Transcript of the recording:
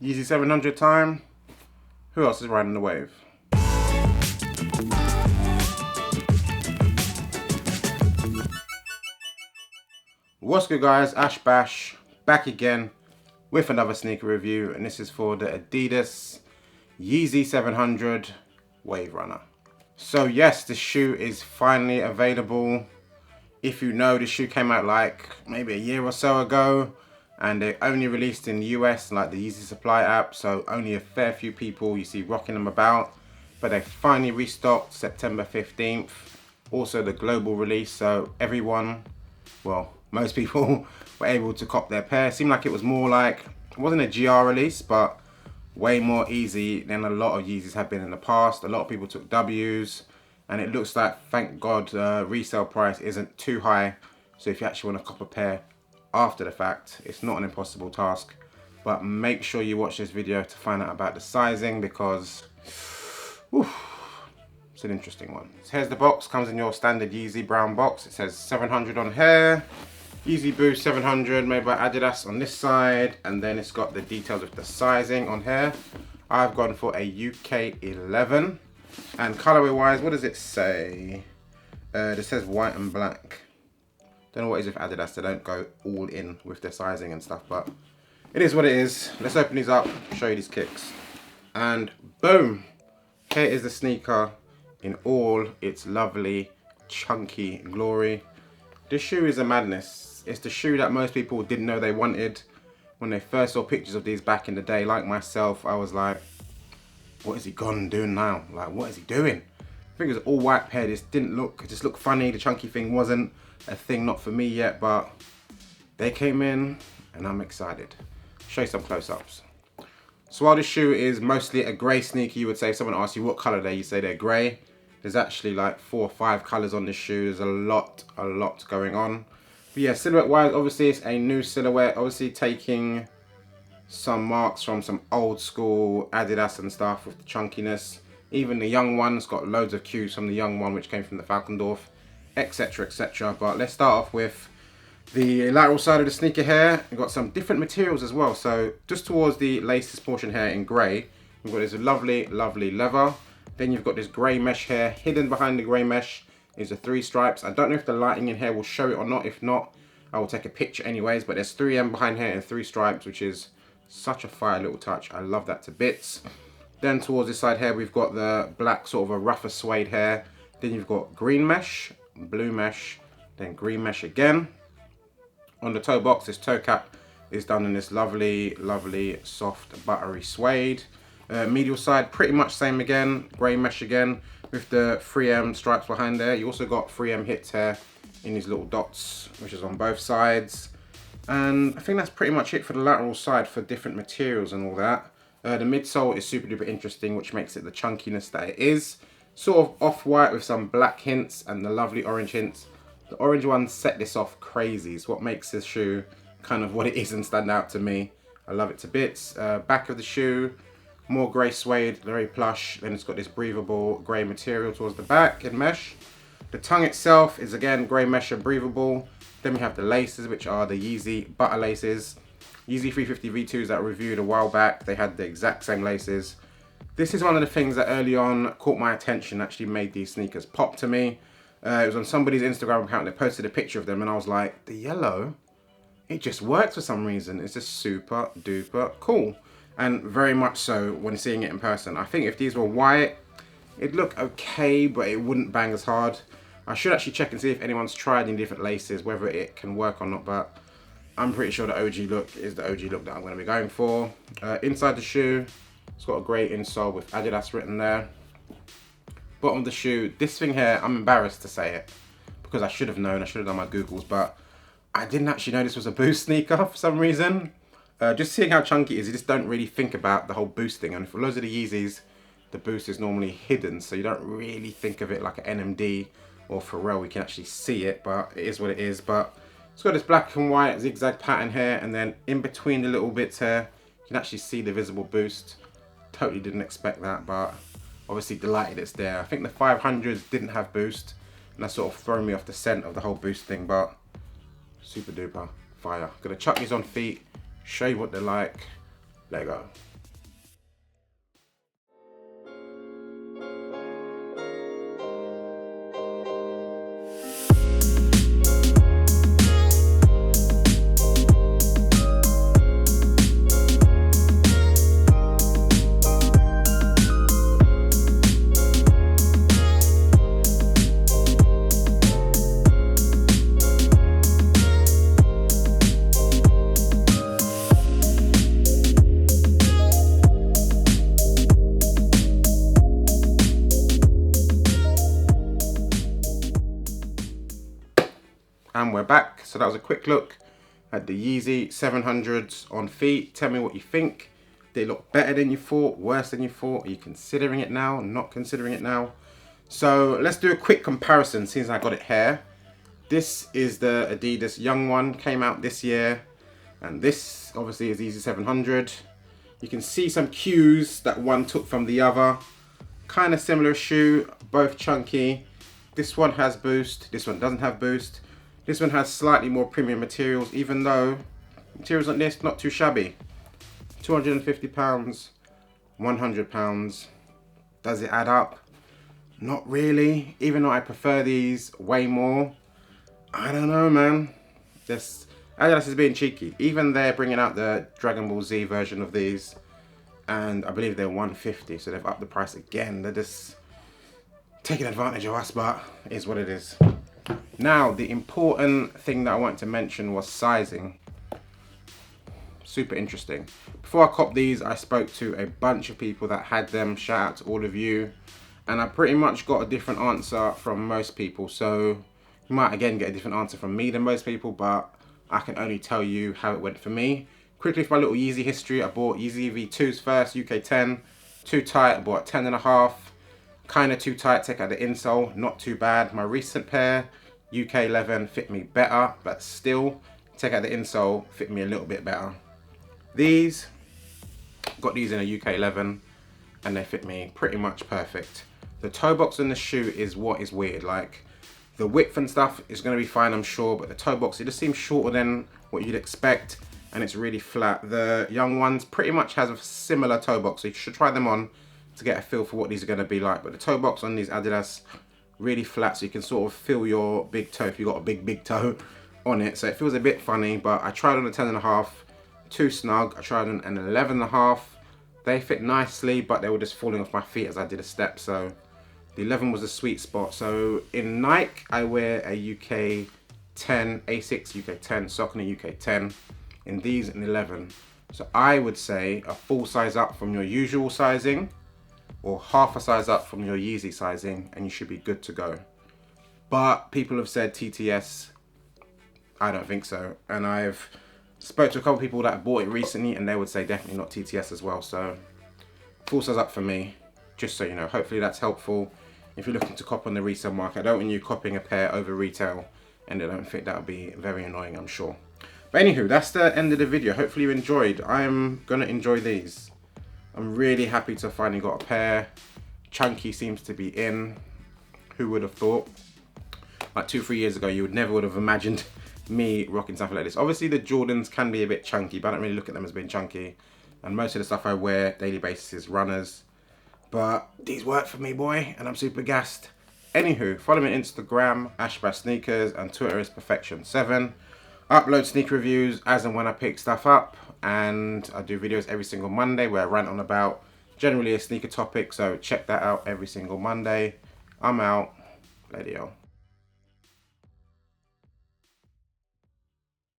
Yeezy 700 time. Who else is riding the wave? What's good guys, Ash Bash, back again with another sneaker review, and this is for the Adidas Yeezy 700 Wave Runner. So yes, the shoe is finally available. If you know, the shoe came out like maybe a year or so ago, and they only released in the US, like the Yeezy Supply app, so only a fair few people you see rocking them about. But they finally restocked September 15th. Also the global release, so everyone, well, most people were able to cop their pair. Seemed like it was more like, it wasn't a GR release, but way more easy than a lot of Yeezys have been in the past. A lot of people took W's, and it looks like, thank God, resale price isn't too high. So if you actually want to cop a pair after the fact, it's not an impossible task. But make sure you watch this video to find out about the sizing, because whew, it's an interesting one. So here's the box, comes in your standard Yeezy brown box. It says 700 on here. Yeezy Boost 700 made by Adidas on this side, and then it's got the details of the sizing on here. I've gone for a UK 11, and colorway wise, what does it say? It says white and black. Don't know what it is with Adidas, they don't go all in with their sizing and stuff, but it is what it is. Let's open these up, show you these kicks, and boom, here is the sneaker in all its lovely chunky glory. This shoe is a madness. It's the shoe that most people didn't know they wanted. When they first saw pictures of these back in the day, like myself, I was like, what is he gone doing now? Like, what is he doing? I think it was all white pair. This didn't look, it just looked funny. The chunky thing wasn't a thing, not for me yet, but they came in and I'm excited. Show you some close-ups. So while this shoe is mostly a grey sneaker, you would say, if someone asks you what colour they're, you say they're grey. There's actually like 4 or 5 colours on this shoe. There's a lot going on. But yeah, silhouette wise, obviously it's a new silhouette. Obviously taking some marks from some old school Adidas and stuff with the chunkiness. Even the Young One's got loads of cues from the Young One, which came from the Falkendorf, etc, etc. But let's start off with the lateral side of the sneaker here. We've got some different materials as well. So just towards the laces portion here in grey, we've got this lovely leather. Then you've got this grey mesh here. Hidden behind the grey mesh is the 3 stripes. I don't know if the lighting in here will show it or not. If not, I will take a picture anyways. But there's 3M behind here and 3 stripes, which is such a fire little touch. I love that to bits. Then towards this side here, we've got the black sort of a rougher suede hair. Then you've got green mesh, blue mesh, then green mesh again. On the toe box, this toe cap is done in this lovely soft buttery suede. Medial side, pretty much same again, grey mesh again, with the 3M stripes behind there. You also got 3M hits here in these little dots, which is on both sides. And I think that's pretty much it for the lateral side for different materials and all that. The midsole is super duper interesting, which makes it the chunkiness that it is. Sort of off-white with some black hints and the lovely orange hints. The orange ones set this off crazy. It's what makes this shoe kind of what it is and stand out to me. I love it to bits. Back of the shoe, more grey suede, very plush. Then it's got this breathable grey material towards the back in mesh. The tongue itself is again grey mesh and breathable. Then we have the laces, which are the Yeezy butter laces. Yeezy 350 V2s that I reviewed a while back, they had the exact same laces. This is one of the things that early on caught my attention, actually made these sneakers pop to me. It was on somebody's Instagram account, they posted a picture of them and I was like, the yellow, it just works for some reason. It's just super duper cool. And very much so when seeing it in person. I think if these were white, it'd look okay, but it wouldn't bang as hard. I should actually check and see if anyone's tried any different laces, whether it can work or not, but I'm pretty sure the OG look is the OG look that I'm going to be going for. Inside the shoe, it's got a great insole with Adidas written there. Bottom of the shoe, this thing here, I'm embarrassed to say it, because I should have known, I should have done my Googles, but I didn't actually know this was a Boost sneaker for some reason. Just seeing how chunky it is, you just don't really think about the whole Boost thing. And for loads of the Yeezys, the Boost is normally hidden, so you don't really think of it like an NMD or Pharrell. You can actually see it, but it is what it is. But it's got this black and white zigzag pattern here, and then in between the little bits here, you can actually see the visible Boost. Totally didn't expect that, but obviously delighted it's there. I think the 500s didn't have Boost, and that sort of thrown me off the scent of the whole Boost thing, but super duper fire. Gonna chuck these on feet, show you what they're like. Let go. And we're back. So that was a quick look at the Yeezy 700s on feet. Tell me what you think. Did it look better than you thought? Worse than you thought? Are you considering it now? Not considering it now? So let's do a quick comparison since I got it here. This is the Adidas Young One, came out this year. And this obviously is Yeezy 700. You can see some cues that one took from the other. Kind of similar shoe, both chunky. This one has boost, this one doesn't have boost. This one has slightly more premium materials, even though materials on this, not too shabby. £250, £100. Does it add up? Not really, even though I prefer these way more. I don't know, man. Adidas is being cheeky. Even they're bringing out the Dragon Ball Z version of these, and I believe they're £150, so they've upped the price again. They're just taking advantage of us, but it is what it is. Now, the important thing that I want to mention was sizing. Super interesting. Before I copped these, I spoke to a bunch of people that had them. Shout out to all of you. And I pretty much got a different answer from most people. So you might again get a different answer from me than most people, but I can only tell you how it went for me. Quickly for my little Yeezy history, I bought Yeezy V2s first, UK 10. Too tight, I bought 10.5. Kind of too tight, take out the insole, not too bad. My recent pair, UK 11, fit me better, but still, take out the insole, fit me a little bit better. These, got these in a UK 11, and they fit me pretty much perfect. The toe box in the shoe is what is weird. Like, the width and stuff is going to be fine, I'm sure, but the toe box, it just seems shorter than what you'd expect, and it's really flat. The Young Ones pretty much has a similar toe box, so you should try them on to get a feel for what these are going to be like. But the toe box on these Adidas, really flat, so you can sort of feel your big toe if you've got a big toe on it. So it feels a bit funny, but I tried on a 10.5, too snug. I tried on an 11.5. They fit nicely, but they were just falling off my feet as I did a step. So the 11 was a sweet spot. So in Nike, I wear a UK 10, A6 UK 10, sock and a UK 10. In these, an 11. So I would say a full size up from your usual sizing, or half a size up from your Yeezy sizing, and you should be good to go. But people have said TTS. I don't think so. And I've spoke to a couple people that bought it recently, and they would say definitely not TTS as well. So full size up for me, just so you know. Hopefully that's helpful. If you're looking to cop on the resale market, I don't want you copying a pair over retail and I don't think that would be very annoying, I'm sure. But anywho, that's the end of the video. Hopefully you enjoyed. I'm gonna enjoy these. I'm really happy to finally got a pair. Chunky seems to be in. Who would have thought? Like 2-3 years ago, you would have imagined me rocking something like this. Obviously the Jordans can be a bit chunky, but I don't really look at them as being chunky. And most of the stuff I wear daily basis is runners. But these work for me, boy, and I'm super gassed. Anywho, follow me on Instagram, @sneakers, and Twitter is perfection7. Upload sneaker reviews as and when I pick stuff up. And I do videos every single Monday where I rant on about generally a sneaker topic. So check that out every single Monday. I'm out. Radio.